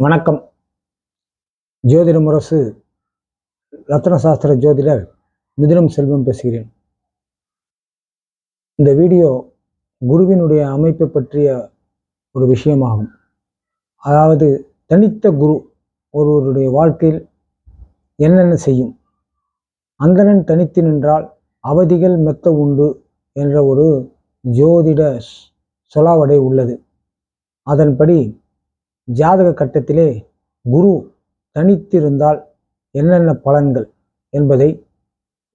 வணக்கம். ஜோதிட முரசு ரத்ன சாஸ்திர ஜோதிடர் மிதுனம் செல்வம் பேசுகிறேன். இந்த வீடியோ குருவினுடைய அமைப்பை பற்றிய ஒரு விஷயமாகும். அதாவது தனித்த குரு ஒருவருடைய வாழ்க்கையில் என்னென்ன செய்யும், அந்தணன் தனித்து நின்றால் அவதிகள் மெத்த உண்டு என்ற ஒரு ஜோதிட சொலாவடை உள்ளது. அதன்படி ஜாதக கட்டத்திலே குரு தனித்திருந்தால் என்னென்ன பலன்கள் என்பதை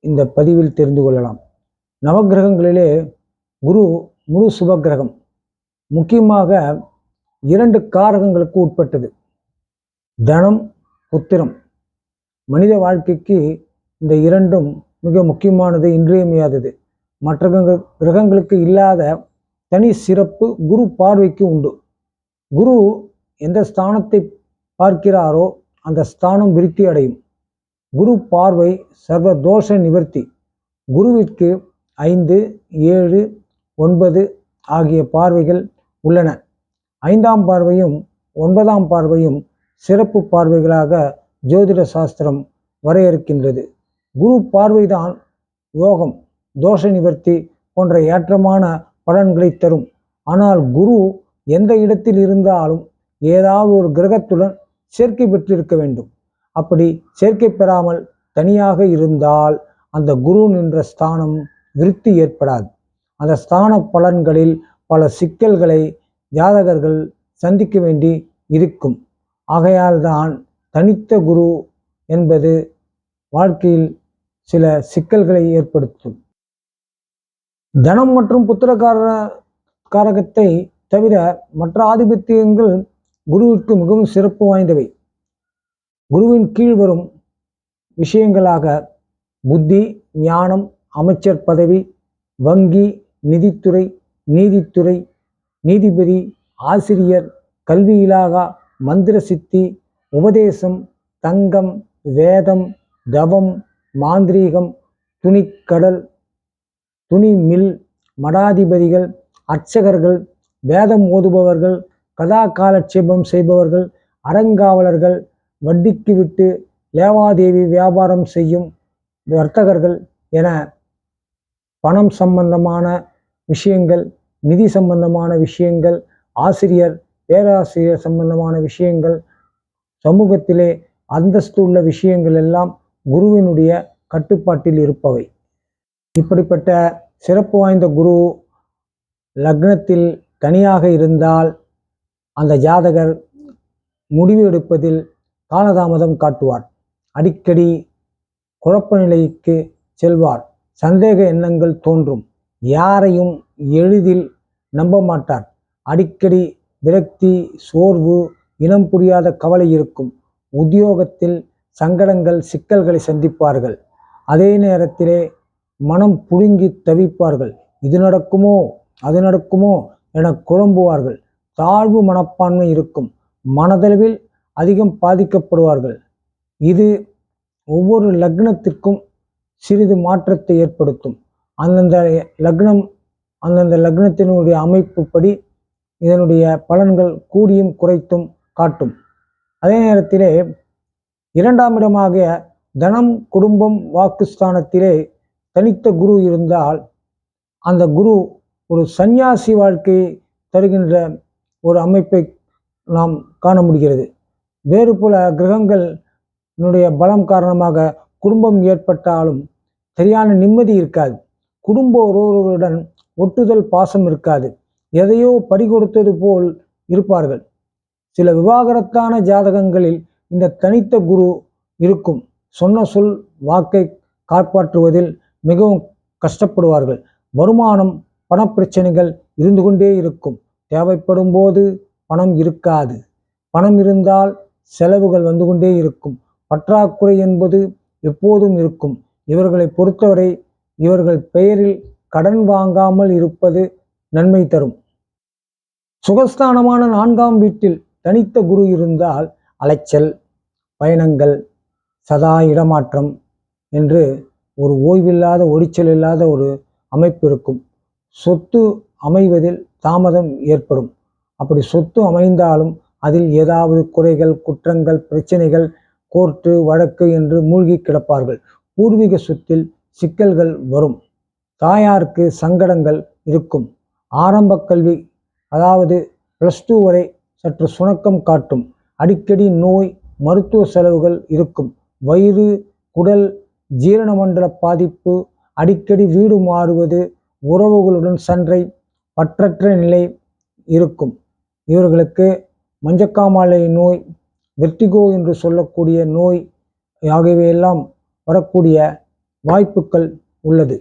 இந்த பதிவில் தெரிந்து கொள்ளலாம். நவகிரகங்களிலே குரு முழு சுபகிரகம். முக்கியமாக 2 காரகங்களுக்கு உட்பட்டது. தனம், புத்திரம். மனித வாழ்க்கைக்கு இந்த 2ம் மிக முக்கியமானது, இன்றியமையாதது. மற்ற கிரகங்களுக்கு இல்லாத தனி சிறப்பு குரு பார்வைக்கு உண்டு. குரு எந்த ஸ்தானத்தை பார்க்கிறாரோ அந்த ஸ்தானம் விருத்தி அடையும். குரு பார்வை சர்வ தோஷ நிவர்த்தி. குருவிற்கு 5, 7, 9 ஆகிய பார்வைகள் உள்ளன. 5ஆம் பார்வையும் 9ஆம் பார்வையும் சிறப்பு பார்வைகளாக ஜோதிட சாஸ்திரம் வரையறுக்கின்றது. குரு பார்வைதான் யோகம், தோஷ நிவர்த்தி போன்ற ஏற்றமான பலன்களை தரும். ஆனால் குரு எந்த இடத்தில் இருந்தாலும் ஏதாவது ஒரு கிரகத்துடன் சேர்க்கை பெற்றிருக்க வேண்டும். அப்படி சேர்க்கை பெறாமல் தனியாக இருந்தால் அந்த குரு நின்ற ஸ்தானம் விருத்தி ஏற்படாது. அந்த ஸ்தான பலன்களில் பல சிக்கல்களை ஜாதகர்கள் சந்திக்க வேண்டி இருக்கும். ஆகையால் தான் தனித்த குரு என்பது வாழ்க்கையில் சில சிக்கல்களை ஏற்படுத்தும். தனம் மற்றும் புத்திரகாரகத்தை தவிர மற்ற ஆதிபத்தியங்கள் குருவிற்கு மிகவும் சிறப்பு வாய்ந்தவை. குருவின் கீழ் வரும் விஷயங்களாக புத்தி, ஞானம், அமைச்சர் பதவி, வங்கி, நிதித்துறை, நீதித்துறை, நீதிபதி, ஆசிரியர், கல்வி இலாகா, மந்திர சித்தி, உபதேசம், தங்கம், வேதம், தவம், மாந்திரீகம், துணிக்கடல், துணி மில், மடாதிபதிகள், அர்ச்சகர்கள், வேதம் ஓதுபவர்கள், கதா காலட்சேபம் செய்பவர்கள், அறங்காவலர்கள், வட்டிக்கு விட்டு லேவாதேவி வியாபாரம் செய்யும் வர்த்தகர்கள் என பணம் சம்பந்தமான விஷயங்கள், நிதி சம்பந்தமான விஷயங்கள், ஆசிரியர், பேராசிரியர் சம்பந்தமான விஷயங்கள், சமூகத்திலே அந்தஸ்து உள்ள விஷயங்கள் எல்லாம் குருவினுடைய கட்டுப்பாட்டில் இருப்பவை. இப்படிப்பட்ட சிறப்பு வாய்ந்த குரு லக்னத்தில் தனியாக இருந்தால் அந்த ஜாதகர் முடிவு எடுப்பதில் காலதாமதம் காட்டுவார். அடிக்கடி குழப்ப நிலைக்கு செல்வார். சந்தேக எண்ணங்கள் தோன்றும். யாரையும் எளிதில் நம்ப மாட்டார். அடிக்கடி விரக்தி, சோர்வு, இனம் புரியாத கவலை இருக்கும். உத்தியோகத்தில் சங்கடங்கள், சிக்கல்களை சந்திப்பார்கள். அதே நேரத்திலே மனம் புழுங்கி தவிப்பார்கள். இது நடக்குமோ அது நடக்குமோ என குழம்புவார்கள். தாழ்வு மனப்பான்மை இருக்கும். மனதளவில் அதிகம் பாதிக்கப்படுவார்கள். இது ஒவ்வொரு லக்னத்திற்கும் சிறிது மாற்றத்தை ஏற்படுத்தும். அந்தந்த லக்னத்தினுடைய அமைப்புப்படி இதனுடைய பலன்கள் கூடியும் குறைத்தும் காட்டும். அதே நேரத்திலே 2ஆம் இடமாக தனம், குடும்பம், வாக்குஸ்தானத்திலே தனித்த குரு இருந்தால் அந்த குரு ஒரு சந்நியாசி வாழ்க்கையை தருகின்ற ஒரு அமைப்பை நாம் காண முடிகிறது. வேறு பல கிரகங்களுடைய பலம் காரணமாக குடும்பம் ஏற்பட்டாலும் சரியான நிம்மதி இருக்காது. குடும்ப உறவுகளுடன் ஒட்டுதல் பாசம் இருக்காது. எதையோ பறிகொடுத்தது போல் இருப்பார்கள். சில விவாகரத்தான ஜாதகங்களில் இந்த தனித்த குரு இருக்கும். சொன்ன சொல் வாக்கை காப்பாற்றுவதில் மிகவும் கஷ்டப்படுவார்கள். வருமானம், பணப்பிரச்சனைகள் இருந்து கொண்டே இருக்கும். தேவைப்படும் போது பணம் இருக்காது. பணம் இருந்தால் செலவுகள் வந்து கொண்டே இருக்கும். பற்றாக்குறை என்பது எப்போதும் இருக்கும். இவர்களை பொறுத்தவரை இவர்கள் பெயரில் கடன் வாங்காமல் இருப்பது நன்மை தரும். சுகஸ்தானமான 4ஆம் வீட்டில் தனித்த குரு இருந்தால் அலைச்சல், பயணங்கள், சதா இடமாற்றம் என்று ஒரு ஓய்வில்லாத, ஒடிச்சல் இல்லாத ஒரு அமைப்பு இருக்கும். சொத்து அமைவதில் தாமதம் ஏற்படும். அப்படி சொத்து அமைந்தாலும் அதில் ஏதாவது குறைகள், குற்றங்கள், பிரச்சனைகள், கோர்ட்டு வழக்கு என்று மூழ்கி கிடப்பார்கள். பூர்வீக சொத்தில் சிக்கல்கள் வரும். தாயாருக்கு சங்கடங்கள் இருக்கும். ஆரம்ப கல்வி அதாவது +2 வரை சற்று சுணக்கம் காட்டும். அடிக்கடி நோய், மருத்துவ செலவுகள் இருக்கும். வயிறு, குடல், ஜீரண மண்டல பாதிப்பு, அடிக்கடி வீடு மாறுவது, உறவுகளுடன் சண்டை, பற்றற்ற நிலை இருக்கும். இவர்களுக்கு மஞ்சக்காமாலை நோய், வெர்டிகோ என்று சொல்லக்கூடிய நோய் ஆகியவையெல்லாம் வரக்கூடிய வாய்ப்புகள் உள்ளது.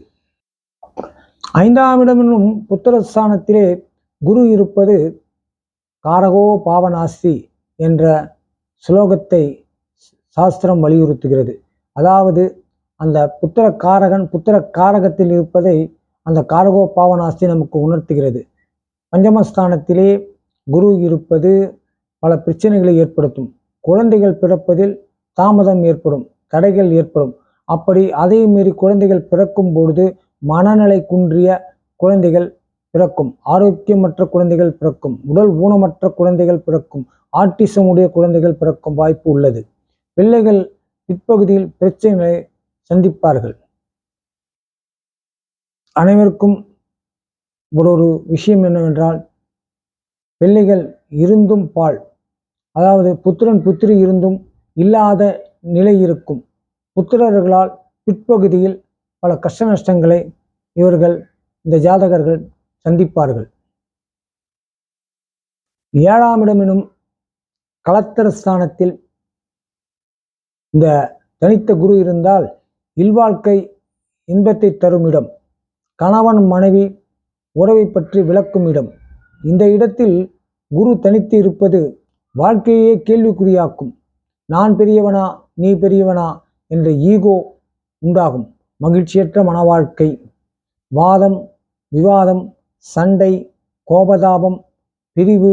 5ஆம் இடம் என்னும் புத்திரஸ்தானத்திலே குரு இருப்பது காரகோ பாவநாஸ்தி என்ற ஸ்லோகத்தை சாஸ்திரம் வலியுறுத்துகிறது. அதாவது அந்த புத்திர காரகத்தில் இருப்பதை அந்த காரகோ பாவநாஸ்தி நமக்கு உணர்த்துகிறது. பஞ்சமஸ்தானத்திலே குரு இருப்பது பல பிரச்சனைகளை ஏற்படுத்தும். குழந்தைகள் பிறப்பதில் தாமதம் ஏற்படும், தடைகள் ஏற்படும். அப்படி அதே மீறி குழந்தைகள் பிறக்கும் பொழுது மனநிலை குன்றிய குழந்தைகள் பிறக்கும், ஆரோக்கியமற்ற குழந்தைகள் பிறக்கும், உடல் ஊனமற்ற குழந்தைகள் பிறக்கும், ஆட்டிசம் உடைய குழந்ைகள் பிறக்கும் வாய்ப்பு உள்ளது. பிள்ளைகள் பிற்பகுதியில் பிரச்சனைகளை சந்திப்பார்கள். அனைவருக்கும் ஒரு விஷயம் என்னவென்றால், பிள்ளைகள் இருந்தும் பால், அதாவது புத்திரன் புத்திரி இருந்தும் இல்லாத நிலை இருக்கும். புத்திரர்களால் பிற்பகுதியில் பல கஷ்ட நஷ்டங்களை இவர்கள் இந்த ஜாதகர்கள் சந்திப்பார்கள். 7ஆம் இடம் எனும் கலத்திரஸ்தானத்தில் இந்த தனித்த குரு இருந்தால் இல்வாழ்க்கை இன்பத்தை தரும் இடம், கணவன் மனைவி உறவை பற்றி விளக்கும் இடம். இந்த இடத்தில் குரு தனித்து இருப்பது வாழ்க்கையே கேள்விக்குறியாக்கும். நான் பெரியவனா, நீ பெரியவனா என்ற ஈகோ உண்டாகும். மகிழ்ச்சியற்ற மன வாழ்க்கை, வாதம், விவாதம், சண்டை, கோபதாபம், பிரிவு,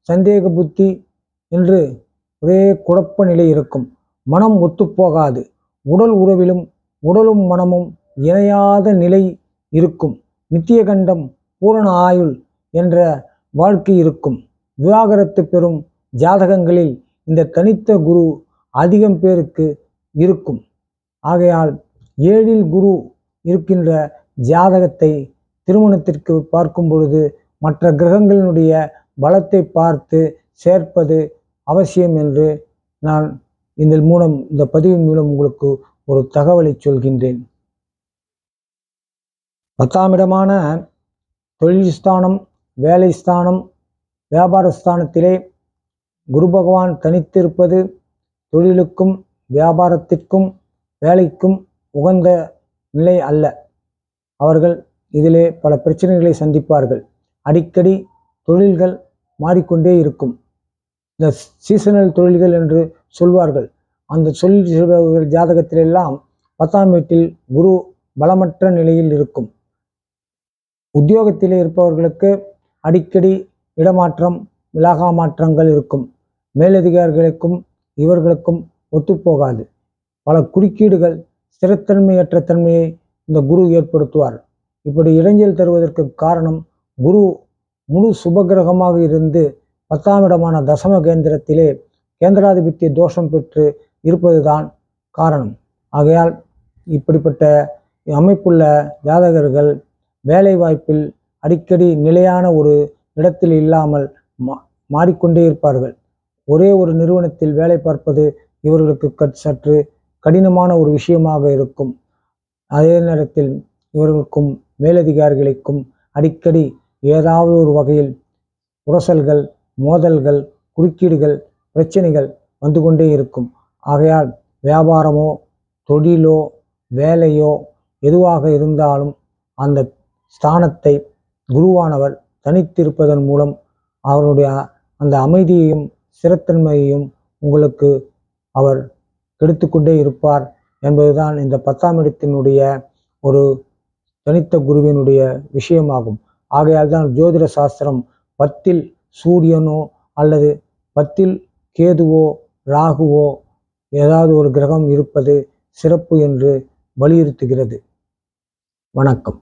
சந்தேக புத்தி என்று ஒரே குழப்ப நிலை இருக்கும். மனம் ஒத்துப்போகாது. உடல் உறவிலும் உடலும் மனமும் இணையாத நிலை இருக்கும். நித்திய கண்டம், பூரண ஆயுள் என்ற வாழ்க்கை இருக்கும். விவாகரத்து பெறும் ஜாதகங்களில் இந்த தனித்த குரு அதிகம் பேருக்கு இருக்கும். ஆகையால் 7இல் குரு இருக்கின்ற ஜாதகத்தை திருமணத்திற்கு பார்க்கும் பொழுது மற்ற கிரகங்களினுடைய பலத்தை பார்த்து சேர்ப்பது அவசியம் என்று நான் இந்த பதிவின் மூலம் உங்களுக்கு ஒரு தகவலை சொல்கின்றேன். 10ஆம் இடமான தொழில் ஸ்தானம், வேலை ஸ்தானம், வியாபார ஸ்தானத்திலே குரு பகவான் தனித்திருப்பது தொழிலுக்கும் வியாபாரத்திற்கும் வேலைக்கும் உகந்த நிலை அல்ல. அவர்கள் இதிலே பல பிரச்சனைகளை சந்திப்பார்கள். அடிக்கடி தொழில்கள் மாறிக்கொண்டே இருக்கும். இந்த சீசனல் தொழில்கள் என்று சொல்வார்கள். அந்த தொழில் ஜாதகத்திலெல்லாம் 10ஆம் வீட்டில் குரு பலமற்ற நிலையில் இருக்கும். உத்தியோகத்திலே இருப்பவர்களுக்கு அடிக்கடி இடமாற்றம், விலாகா மாற்றங்கள் இருக்கும். மேலதிகாரிகளுக்கும் இவர்களுக்கும் ஒத்துப்போகாது. பல குறுக்கீடுகள், ஸ்திரத்தன்மையற்ற தன்மையை இந்த குரு ஏற்படுத்துவார். இப்படி இடைஞ்சல் தருவதற்கு காரணம் குரு முழு சுபகிரகமாக இருந்து 10ஆம் இடமான தசம கேந்திரத்திலே கேந்திராதிபத்திய தோஷம் பெற்று இருப்பதுதான் காரணம். ஆகையால் இப்படிப்பட்ட அமைப்புள்ள ஜாதகர்கள் வேலை வாய்ப்பில் அடிக்கடி நிலையான ஒரு இடத்தில் இல்லாமல் மாறிக்கொண்டே இருப்பார்கள். ஒரே ஒரு நிறுவனத்தில் வேலை பார்ப்பது இவர்களுக்கு சற்று கடினமான ஒரு விஷயமாக இருக்கும். அதே நேரத்தில் இவர்களுக்கும் மேலதிகாரிகளுக்கும் அடிக்கடி ஏதாவது ஒரு வகையில் உரசல்கள், மோதல்கள், குறுக்கீடுகள், பிரச்சனைகள் வந்து கொண்டே இருக்கும். ஆகையால் வியாபாரமோ தொழிலோ வேலையோ எதுவாக இருந்தாலும் அந்த ஸ்தானத்தை குருவானவர் தனித்திருப்பதன் மூலம் அவருடைய அந்த அமைதியையும் ஸ்திரத்தன்மையையும் உங்களுக்கு அவர் கெடுத்துக்கொண்டே இருப்பார் என்பதுதான் இந்த 10ஆம் இடத்தினுடைய ஒரு தனித்த குருவினுடைய விஷயமாகும். ஆகையால் தான் ஜோதிட சாஸ்திரம் 10இல் சூரியனோ அல்லது 10இல் கேதுவோ ராகுவோ ஏதாவது ஒரு கிரகம் இருப்பது சிறப்பு என்று வலியுறுத்துகிறது. வணக்கம்.